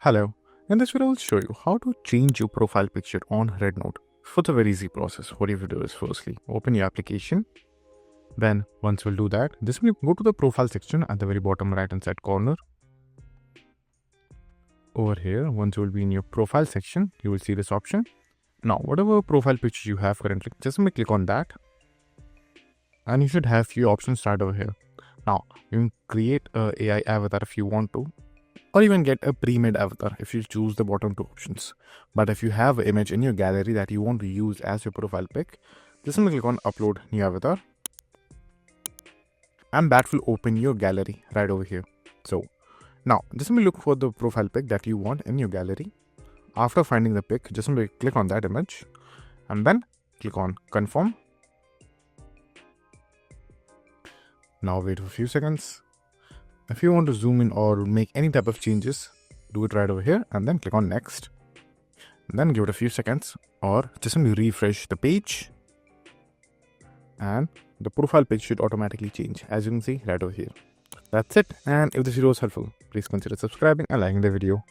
Hello, in this video I'll show you how to change your profile picture on RedNote. For the very easy process, what you have to do is firstly open your application. Then once we'll do that, this will go to the profile section at the very bottom right hand side corner. Over here, once you will be in your profile section, you will see this option. Now whatever profile picture you have currently, just click on that. And you should have few options right over here. Now you can create a AI avatar if you want to, or even get a pre-made avatar if you choose the bottom two options. But if you have an image in your gallery that you want to use as your profile pic, just click on upload new avatar, and that will open your gallery right over here. So now just look for the profile pic that you want in your gallery. After finding the pic, just click on that image and then click on confirm. Now wait for a few seconds. If you want to zoom in or make any type of changes, do it right over here and then click on next. And then give it a few seconds or just refresh the page and the profile page should automatically change, as you can see right over here. That's it. And if this video was helpful, please consider subscribing and liking the video.